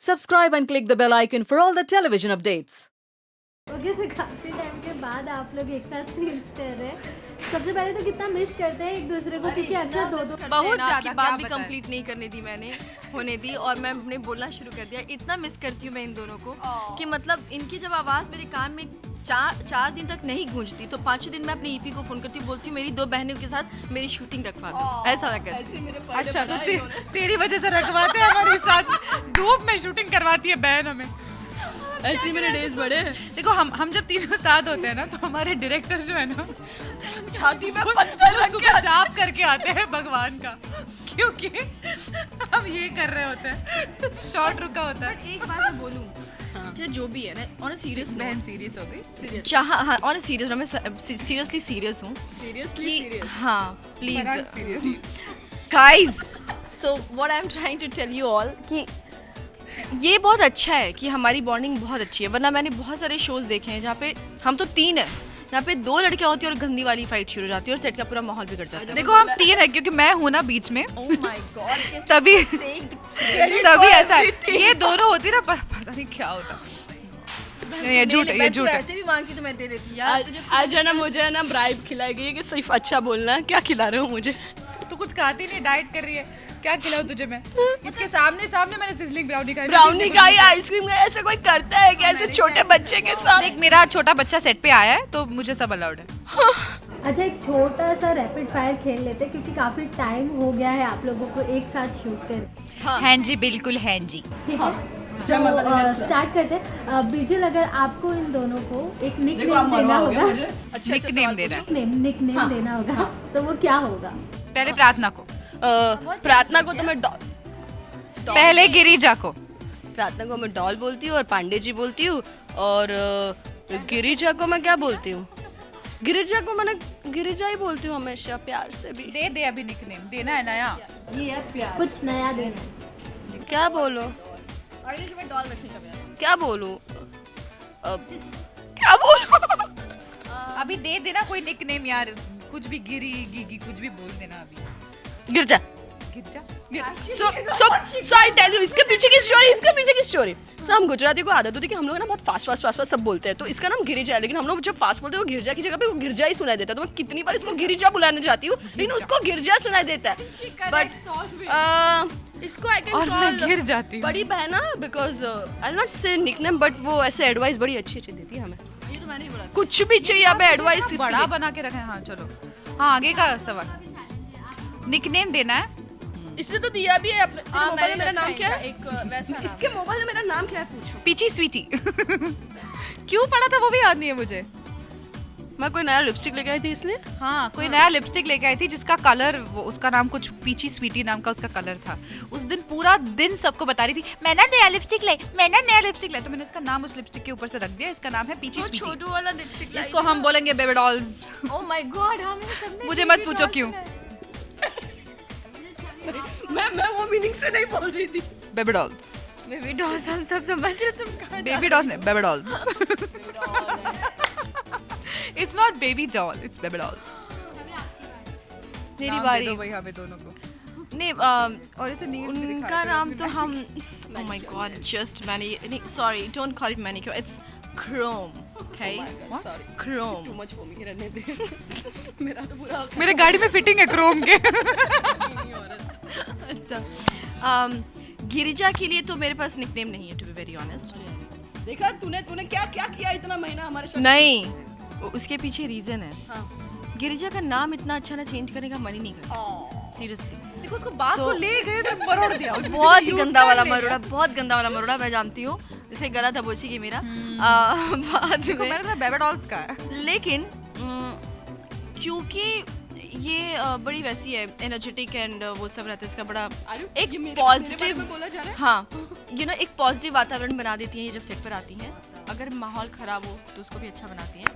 Subscribe and click the bell icon for all the television updates. Okay से काफी time के बाद आप लोग एक साथ सीन्स कर रहे हैं। सबसे पहले तो कितना मिस करते हैं एक दूसरे को, क्योंकि अक्सर दो बहुत ज़्यादा बात भी कंप्लीट नहीं करने दी मैंने होने दी और मैंने बोलना शुरू कर दिया। इतना मिस करती हूँ मैं इन दोनों को कि मतलब इनकी जब आवाज़ मेरे कान में चार दिन तक नहीं गूंजती तो 5 दिन मैं अपनी ईपी को फोन करती हूँ, बोलती हूँ मेरी 2 बहनों के साथ मेरी शूटिंग रखवा दो। ऐसा मैं करती। अच्छा तो तेरी वजह से रखवाते हैं हमारे साथ, धूप में शूटिंग करवाती है बहन हमें। ऐसे मेरे डेज बड़े हैं। देखो हम जब तीनों साथ होते हैं ना तो हमारे डायरेक्टर जो है ना छाती में पत्थर रख सुबह जाप करके आते हैं भगवान का, क्योंकि हम ये कर रहे होते हैं, शॉर्ट रुका होता है। एक बात मैं बोलूँ, चाहे जो भी है ना, ऑन अ सीरियस बहन सीरियस हो गई। चाह हाँ ऑन अ सीरियस, मैं सीरियसली सीरियस हूँ। सीरियसली हाँ please guys, so what I am trying to tell you all कि ये बहुत अच्छा है कि हमारी बॉन्डिंग बहुत अच्छी है। वरना मैंने बहुत सारे शोज देखे हैं जहाँ पे हम तो 3 हैं, जहाँ पे 2 लड़कियाँ होती है और गंदी वाली फाइट शुरू हो जाती है और सेट का पूरा माहौल बिगड़ जाता है। देखो हम 3 है क्योंकि मैं हूँ ना बीच में, Oh my God, तभी ऐसा है। ये दोनों होती ना पता नहीं क्या होता। ये झूठ है, ये झूठ है। ऐसे भी मांगती तो मैं दे देती यार। आज है ना मुझे ना ब्राइब खिलाई गई है कि सिर्फ अच्छा बोलना है। क्या खिला रहे हो मुझे? तू कुछ खाती नहीं, डाइट कर रही है, क्या खिलाऊं तुझे मैं? इसके सामने मैंने सिजलिंग ब्राउनी खाई। ब्राउनी खाई, आइसक्रीम खाई, ऐसे कोई करता है क्या ऐसे छोटे बच्चे के साथ? देख मेरा छोटा बच्चा सेट पे आया है तो मुझे सब अलाउड है। अच्छा एक छोटा सा रैपिड फायर खेल लेते हैं, क्योंकि काफी टाइम हो गया है आप लोगों को एक साथ शूट कर। हाँ जी बिल्कुल हैं जी। ठीक है तो स्टार्ट करते हैं। बीजल, अगर आपको इन दोनों को एक निकनेम देना होगा, निकनेम देना है। निकनेम देना होगा तो वो क्या होगा? पहले प्रार्थना को, प्रार्थना को तो मैं पहले गिरिजा को, प्रार्थना को मैं डॉल बोलती हूँ और पांडे जी बोलती हूँ, और गिरिजा को मैं क्या बोलती हूँ? गिरिजा को मैंने गिरिजा ही बोलती हूँ हमेशा, प्यार से भी। दे अभी निकनेम देना है नया। ये है प्यार। कुछ नया देना है। क्या बोलो? क्या बोलूं? क्या बोलूं? अभी दे देना कोई निकनेम यार, कुछ भी गिरी गीगी कुछ भी बोल देना अभी। गिरजा। So I tell you, इसके पीछे की स्टोरी। सो हम गुजराती को आदत होती है कि हम लोग ना बहुत फास्ट सब बोलते हैं, तो इसका नाम गिरिजा है, लेकिन हम लोग जब फास्ट बोलते हैं वो गिरजा की जगह पे वो गिरजा ही सुनाई देता है। तो मैं कितनी बार इसको गिरिजा बुलाने जाती हूँ लेकिन उसको गिरजा सुनाई देता है। बट इसको आई कैन और मैं कॉल गिर जाती हूँ। बड़ी बहन ना, बिकॉज आई नॉट से निकनेम, बट वो ऐसे एडवाइस बड़ी अच्छी देती है हमें। ये तो मैंने ही बोला। कुछ भी चाहिए अब एडवाइस बड़ा बना के रखे। हाँ चलो, हाँ आगे का सवाल। निकनेम देना है। इससे तो दिया भी है अपने मोबाइल में। मेरा नाम क्या है? एक वैसा नाम। इसके मोबाइल में मेरा नाम क्या है पूछो। पीची स्वीटी। क्यों पढ़ा था वो भी याद नहीं है मुझे। मैं कोई नया लिपस्टिक लेके आई थी इसलिए। हाँ कोई नया लिपस्टिक लेके आई थी जिसका कलर, वो उसका नाम कुछ पीची स्वीटी नाम का उसका कलर था। उस दिन पूरा दिन सबको बता रही थी मैं ना नया लिपस्टिक ले, मैं ना नया लिपस्टिक ले, तो मैंने इसका नाम उस लिपस्टिक के ऊपर से रख दिया। इसका नाम है पीची स्वीटी। छोटू वाला लिपस्टिक इसको हम बोलेंगे baby dolls. Oh my God, हाँ मैंने सबने मुझे मत पूछो क्यों। मैं वो मीनिंग से नहीं बोल रही थी। बेबी डॉल्स, बेबी डॉल्स हम सब समझ रहे, तुम कहाँ बेबी डॉल्स नहीं, baby dolls. It's not baby doll, it's baby dolls. मेरी बारी। वही हमें दोनों को। नहीं और इसे nails भी दिखा उनका दो, नाम फिर तो मैं- हम oh my God, just नहीं sorry, don't call it manicure, it's chrome, okay? Chrome. Too much for me, रहने दे। मेरा तो पूरा मेरे गाड़ी में फिटिंग है क्रोम के। अच्छा गिरिजा के लिए तो मेरे पास निकनेम नहीं है, टू बी वेरी ऑनेस्ट। देखा तूने क्या किया इतना महीना हमारे साथ? नहीं, उसके पीछे रीजन है। हाँ। गिरिजा का नाम इतना अच्छा ना चेंज करने का मन ही नहीं करता, सीरियसली। देखो उसको बात को ले गए तो मरोड़ दिया। बहुत ही गंदा वाला मरोड़ा मैं जानती हूँ, जैसे गला था बोची की मेरा। बाद देखो में मेरा तो बेबी डॉल्स का है। लेकिन क्योंकि ये बड़ी वैसी है, एनर्जेटिक एंड वो सब रहता है, इसका बड़ा एक पॉजिटिव, बोला जा रहा है। हाँ यू नो एक पॉजिटिव वातावरण बना देती हैं ये जब सेट पर आती हैं। अगर माहौल खराब हो तो उसको भी अच्छा बनाती हैं।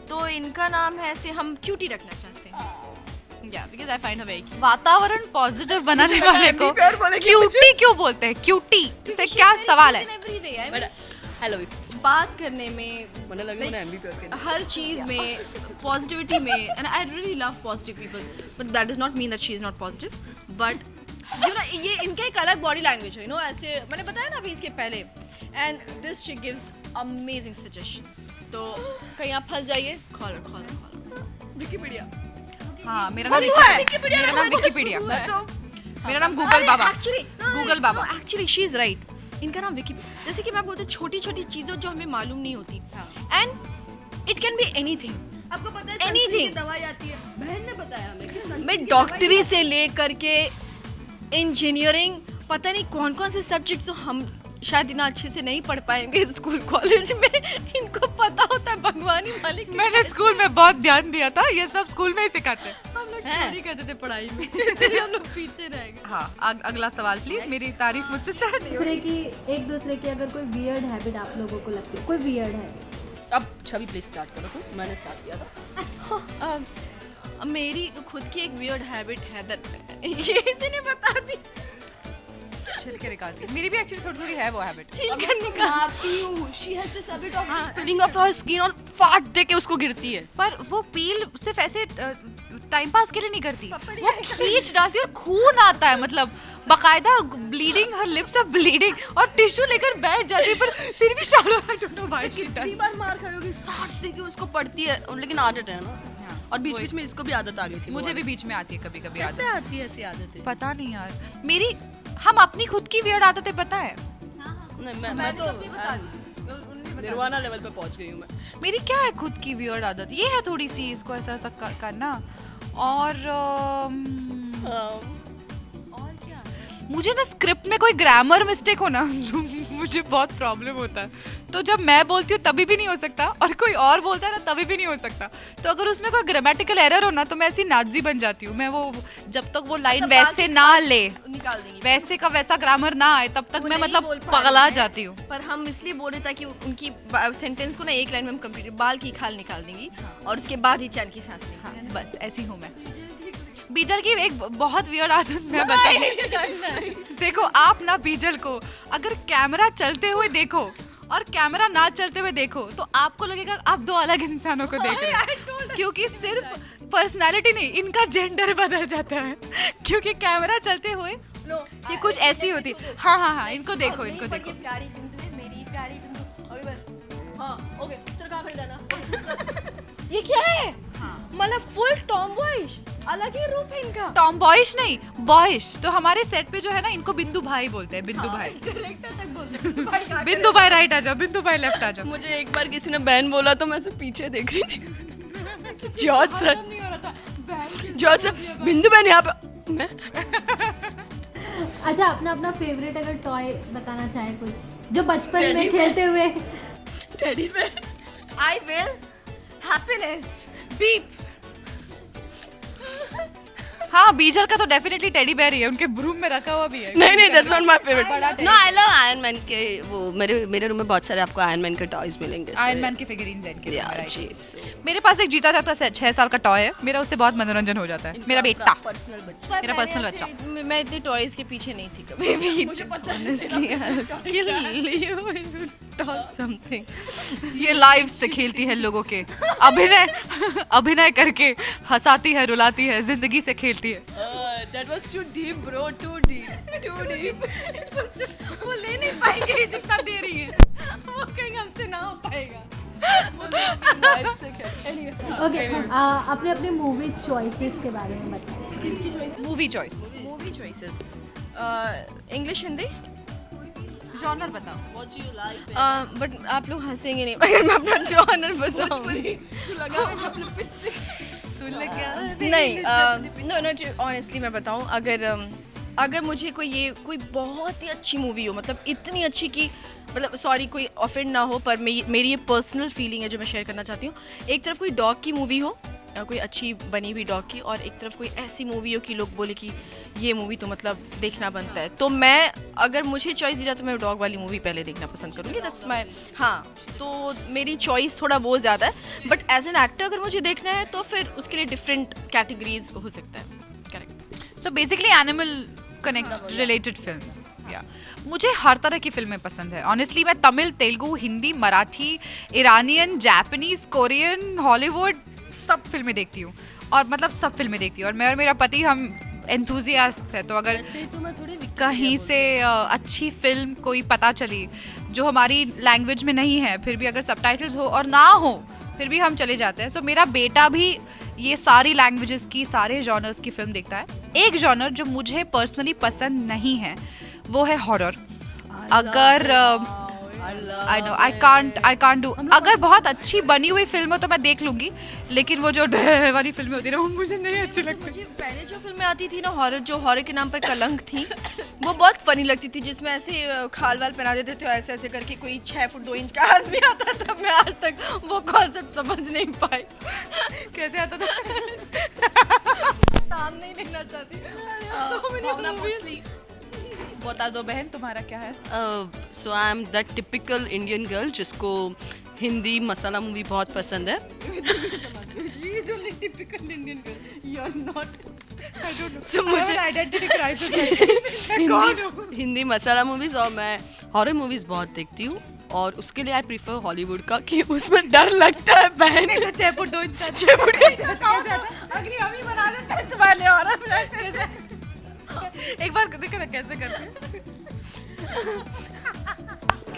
तो इनका नाम है, ऐसे हम क्यूटी रखना चाहते हैं, या बिकॉज आई फाइंड अ वे की वातावरण पॉजिटिव बनाने वाले को क्यूटी क्यों बोलते हैं? क्यूटी से क्या सवाल है? हेलो बात करने में, मैंने लगा मैंने एमबी करके हर चीज में, पॉजिटिविटी में, and I really love positive people, but that does not mean that she is not positive, but you know ये इनका एक अलग बॉडी लैंग्वेज है, यू नो ऐसे मैंने बताया ना अभी इसके पहले, and this she gives amazing suggestion. तो कहीं आप फंस जाइए, खोलो विकिपीडिया। हाँ, मेरा नाम विकिपीडिया, मेरा नाम Google Baba, Google Baba. Actually she is right, इनका नाम विकिपीडिया। जैसे कि मैं बोलती हूँ छोटी छोटी चीज़ें जो हमें मालूम नहीं होती, and it can be anything. आपको पता है Anything. की दवाई आती है, बहन ने बताया हमें कि संस्कृत मैं की डॉक्टरी से लेकर के इंजीनियरिंग, पता नहीं कौन कौन से सब्जेक्ट्स तो हम शायद इतना अच्छे से नहीं पढ़ पाएंगे स्कूल कॉलेज में, इनको पता होता है भगवान ही मालिक। मैंने स्कूल में बहुत ध्यान दिया था, ये सब स्कूल में ही सिखाते हैं। हम लोग चोरी करते थे पढ़ाई में, इसलिए हम लोग पीछे रह गए। हाँ, अगला सवाल प्लीज, मेरी तारीफ मुझसे सहन नहीं होगी। एक दूसरे की अगर कोई वियर्ड हैबिट आप लोगों को लगती है, कोई वियर्ड हैबिट। अब छवि प्लीज स्टार्ट करो तुम, मैंने स्टार्ट किया था। मेरी खुद की एक वियर्ड हैबिट है ये इसे नहीं बताती, छिलके निकालती है। मेरी भी एक्चुअली थोड़ी थोड़ी है वो हैबिट। छिलके आती हूँ, she has this habit of peeling off her skin और फाट दे के उसको गिरती है। पर वो पील सिर्फ ऐसे टाइम पास के लिए नहीं करती, वो खींच डालती है और खून आता है, मतलब बकायदा bleeding, her lips are bleeding, और टिश्यू लेकर बैठ जाती है, पर फिर भी चालू, I don't know why she कितनी डज। बार मार खाई होगी, साट दे के उसको पड़ती है, लेकिन आदत है ना। और बीच बीच में इसको भी आदत आ गई थी। मुझे भी बीच में आती है कभी कभी कैसे आदत। आती है ऐसी आदतें? पता नहीं यार, मेरी हम अपनी खुद की वियर्ड आदतें पता है। नहीं, मैं तो निर्वाणा लेवल पे पहुंच गई हूँ मैं। मेरी क्या है खुद की वियर्ड आदत, ये है थोड़ी सी इसको ऐसा ऐसा करना, और मुझे ना स्क्रिप्ट में कोई ग्रामर मिस्टेक हो ना तो मुझे बहुत प्रॉब्लम होता है। तो जब मैं बोलती हूँ तभी भी नहीं हो सकता, और कोई और बोलता है ना तभी भी नहीं हो सकता। तो अगर उसमें कोई ग्रामेटिकल एरर हो ना तो मैं ऐसी नाजी बन जाती हूँ। मैं वो जब तक वो लाइन वैसे ना ले, निकाल देंगे, वैसे का वैसा ग्रामर ना आए, तब तक मैं मतलब पगला जाती हूँ। पर हम इसलिए बोल रहे ताकि उनकी सेंटेंस को ना एक लाइन में हम कंप्लीट, बाल की खाल निकाल देंगी और उसके बाद ही चैन की सांस लेंगे। हाँ, बस ऐसी हूँ मैं। बीजल की एक बहुत वियर्ड आदत मैं बताऊँ। देखो आप ना बीजल को अगर कैमरा चलते हुए देखो और कैमरा ना चलते हुए देखो तो आपको लगेगा आप दो अलग इंसानों को देख रहे हैं, क्योंकि सिर्फ पर्सनालिटी नहीं, इनका जेंडर बदल जाता है। क्योंकि कैमरा चलते हुए ये कुछ ऐसी होती। हाँ हाँ हाँ, इनको देखो, इनको देखो। ये प्यारी बिंदु है, मेरी प्यारी बिंदु, और बस हाँ ओके सर कहाँ खड़े जाना। ये क्या है? मतलब फुल टॉम बॉयज, अलग ही रूप है इनका। टॉम बॉयज नहीं, बॉयज। तो हमारे सेट पे जो है ना इनको बिंदु भाई बोलते हैं, बिंदु भाई। तक बोलते हैं बिंदु भाई राइट आ जाओ, बिंदु भाई लेफ्ट आ जाओ। मुझे एक बार किसी ने बहन बोला तो मैं से पीछे देख रही थी। जॉर्ज सर, जॉर्ज सर, बिंदु बहन यहाँ पे। मैं अच्छा, अपना अपना फेवरेट अगर टॉय बताना चाहे कुछ जो बचपन में खेलते हुए। Teddy bear. I will happiness beep. हाँ, बीजल का तो डेफिनेटली टेडी बेयर ही है, उनके रूम में रखा हुआ भी है। नहीं, that's not my favourite. No, I love Iron Man के वो मेरे रूम में बहुत सारे आपको आयरन मैन के टॉयज मिलेंगे। आयरन मैन के फिगरीन्स हैं इनके या रूम में, जी। right? मेरे पास एक जीता जाता 6 साल का टॉय है, मेरा उससे बहुत मनोरंजन हो जाता है। मेरा बेटा, पर्सनल बच्चा। मेरा पर्सनल बच्चा। मैं इतने टॉयज के पीछे नहीं थी कभी भी। मुझे पता ये लाइव से खेलती है लोगों के अभिनय करके हंसाती है, रुलाती है, जिंदगी से खेलती है। That was too deep bro, too deep. वो ले नहीं पाएंगे जितना दे रही है, वो कहीं हमसे ना हो पाएगा। ओके, अपने अपने मूवी चॉइसेस के बारे में बताएं। Movie choice, movie choices English Hindi genre बताओ। What you like? बट आप लोग हंसेंगे नहीं अगर मैं अपना जॉनर बताऊंगी। नहीं, नो ऑनेस्टली मैं बताऊं, अगर मुझे कोई बहुत ही अच्छी मूवी हो, मतलब इतनी अच्छी कि मतलब सॉरी कोई ऑफेंड ना हो, पर मेरी ये पर्सनल फीलिंग है जो मैं शेयर करना चाहती हूँ। एक तरफ कोई डॉग की मूवी हो, कोई अच्छी बनी हुई डॉग की, और एक तरफ कोई ऐसी मूवी हो कि लोग बोले कि ये मूवी तो मतलब देखना बनता है, तो मैं अगर मुझे चॉइस दी जाए तो मैं डॉग वाली मूवी पहले देखना पसंद करूँगी। दैट्स माय, हाँ, तो मेरी चॉइस थोड़ा वो ज़्यादा है। बट एज एन एक्टर अगर मुझे देखना है तो फिर उसके लिए डिफरेंट कैटेगरीज हो सकता है। Correct. So basically animal connect related films. या मुझे हर तरह की फिल्में पसंद है ऑनेस्टली। मैं Tamil, Telugu, Hindi, Marathi, Iranian, Japanese, Korean, Hollywood सब फिल्में देखती हूँ, और मतलब सब फिल्में देखती हूँ। और मैं और मेरा पति हम एंथुजियास्ट है, तो अगर ऐसे तो मैं थोड़ी कहीं से अच्छी फिल्म कोई पता चली जो हमारी लैंग्वेज में नहीं है, फिर भी अगर सबटाइटल्स हो और ना हो फिर भी हम चले जाते हैं। सो मेरा बेटा भी ये सारी लैंग्वेजेस की, सारे जॉनर्स की फिल्म देखता है। एक जॉनर जो मुझे पर्सनली पसंद नहीं है वो है हॉरर। अगर I know I can't do, अगर बहुत अच्छी बनी हुई फिल्म हो तो मैं देख लूंगी, लेकिन वो जो वाली फिल्में होती है ना वो मुझे नहीं अच्छी लगती। मुझे पहले जो फिल्में आती थी ना हॉरर, जो हॉरर के नाम पर कलंक थी, वो बहुत फनी लगती थी, जिसमें ऐसे खाल वाल पहना देते थे ऐसे ऐसे करके, कोई 6 फुट 2 इंच का आदमी आता था। मैं आज तक वो कॉन्सेप्ट समझ नहीं पाई। कैसे आता था? नाम नहीं लेना चाहती। बता दो बहन, तुम्हारा क्या है? So I am that typical Indian girl जिसको हिंदी मसाला मूवी बहुत पसंद है। So, मुझे हिंदी मसाला मूवीज और मैं हॉरर मूवीज बहुत देखती हूँ, और उसके लिए आई प्रीफर हॉलीवुड का, कि उसमें डर लगता है बहन। 6 फुट 2 इंच एक बार देखो ना कैसे करते हैं।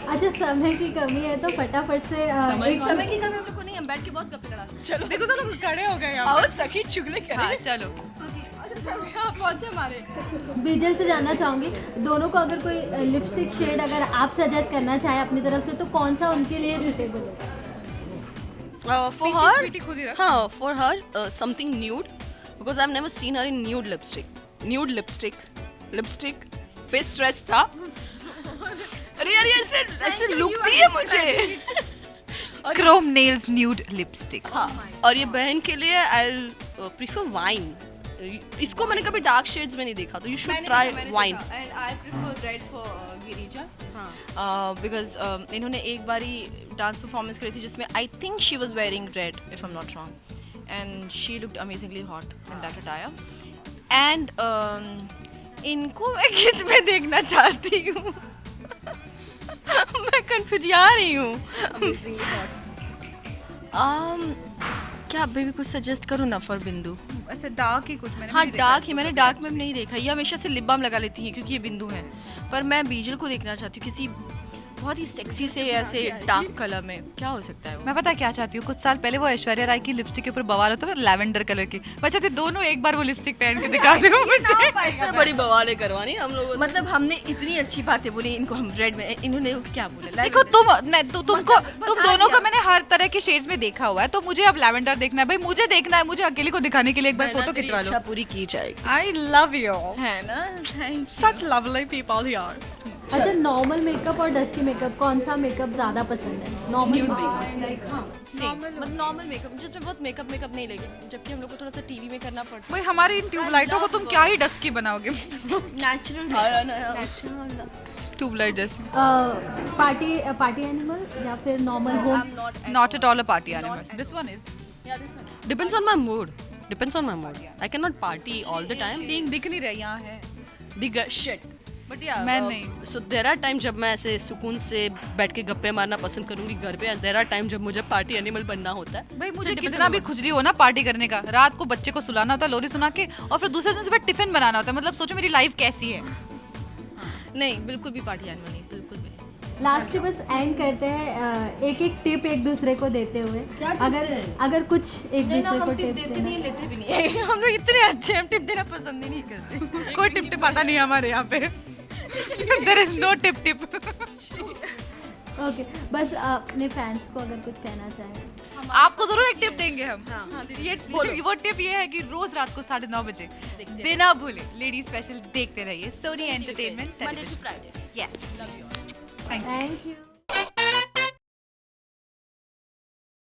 अच्छा, समय की कमी है तो फटाफट से एक समय की कमी हम लोग को नहीं, हम बैठ के बहुत गप्पे लड़ा सकते हैं। चलो देखो, सब लोग खड़े हो गए यहाँ आओ सखी चुगली करें। हाँ चलो। पहुंचे हमारे। बीजल से जानना चाहूंगी, दोनों को अगर कोई लिपस्टिक शेड अगर आप सजेस्ट करना चाहें अपनी तरफ से तो कौन सा उनके लिए सुटेबल है? For her, स्वीटी खुद ही रख। हाँ, for her something nude, because I've never seen her in nude lipstick. Nude lipstick पे स्ट्रेस था। अरे यार ऐसे लुक दी है मुझे। Chrome nails nude lipstick. हाँ, और ये बहन के लिए आई प्रीफर वाइन। इसको मैंने कभी डार्क शेड्स में नहीं देखा, तो you should try wine. And I prefer red for Girija, because इन्होंने एक बारी डांस परफॉर्मेंस करी थी जिसमें I think she was wearing red if I am not wrong, and she looked amazingly hot in that attire. And इनको मैं किस में देखना चाहती हूँ? मैं कंफ्यूज जा रही हूँ। क्या बेबी कुछ सजेस्ट करूँ ना फॉर बिंदु? ऐसे डार्क ही कुछ मैंने हाँ नहीं देखा। डार्क ही, मैंने डार्क में नहीं देखा। ये हमेशा से लिप बाम लगा लेती हैं क्योंकि ये बिंदु हैं, पर मैं बीजल को देखना चाहती हूँ किसी बहुत ही सेक्सी से ऐसे डार्क कलर में। क्या हो सकता है वो? मैं पता क्या चाहती हूँ, कुछ साल पहले वो ऐश्वर्या राय की लिपस्टिक के ऊपर बवाल होता है लैवेंडर कलर की, मैं चाहती हूँ दोनों एक बार वो लिपस्टिक पहन के दिखा दो मुझे। ऐसे बड़ी बवालें करवानी हम लोगों ने। मतलब हमने इतनी अच्छी बातें बोली इनको, हम रेड में, इन्होंने क्या बोला? देखो तुम दोनों को मैंने हर तरह के शेड्स में देखा हुआ है, तो मुझे अब लैवेंडर देखना है भाई, मुझे देखना है, मुझे अकेले को दिखाने के लिए एक बार फोटो खिंचवा लो। पूरी की जाएगी। आई लव यू, है ना? Thank such lovely people here. अच्छा, नॉर्मल मेकअप और डस्टी मेकअप कौन सा मेकअप ज्यादा पसंद है? नॉर्मल मतलब नॉर्मल मेकअप जिसमें बहुत मेकअप नहीं लगे, जबकि हम लोग को थोड़ा सा टीवी में करना पड़ता भाई हमारी इन ट्यूबलाइटों को तुम क्या ही डस्की बनाओगे? है। नेचुरल ट्यूबलाइट जैसी। पार्टी एनिमल या फिर normal home? Not at all a party animal. This one is Depends on my mood. I cannot party all the time. सींग दिख नहीं रही यहाँ है। Bigger shit. But yeah, मैं नहीं। So there are times जब मैं ऐसे सुकून से बैठ के गप्पे मारना पसंद करूंगी घर पे, and there are times जब मुझे पार्टी एनिमल बनना होता है। भाई मुझे So depends कितना on भी my खुजली हो ना पार्टी करने का, रात को बच्चे को सुलाना होता है लोरी सुना के, और फिर दूसरे दिन सुबह टिफिन बनाना होता है। मतलब सोचो मेरी लाइफ कैसी है। नहीं, बिल्कुल भी पार्टी एनिमल नहीं, बिल्कुल भी नहीं। लास्ट बस एंड करते हैं एक एक टिप एक दूसरे को देते हुए। अगर कुछ एक नहीं ना, दूसरे को हम टिप टिप देते देना। नहीं, लेते भी नहीं है। हम लोग इतने अच्छे हैं, हम टिप देना पसंद ही नहीं करते। कोई टिप आता नहीं हमारे यहाँ पे। There is no tip. Okay, बस अपने फैंस को अगर कुछ कहना चाहें। आपको जरूर एक टिप देंगे हम। ये वो टिप ये है कि रोज रात को 9:30 बजे बिना भूले लेडी स्पेशल देखते रहिए Sony Entertainment. Monday to Friday. Yes, thank you. Thank you.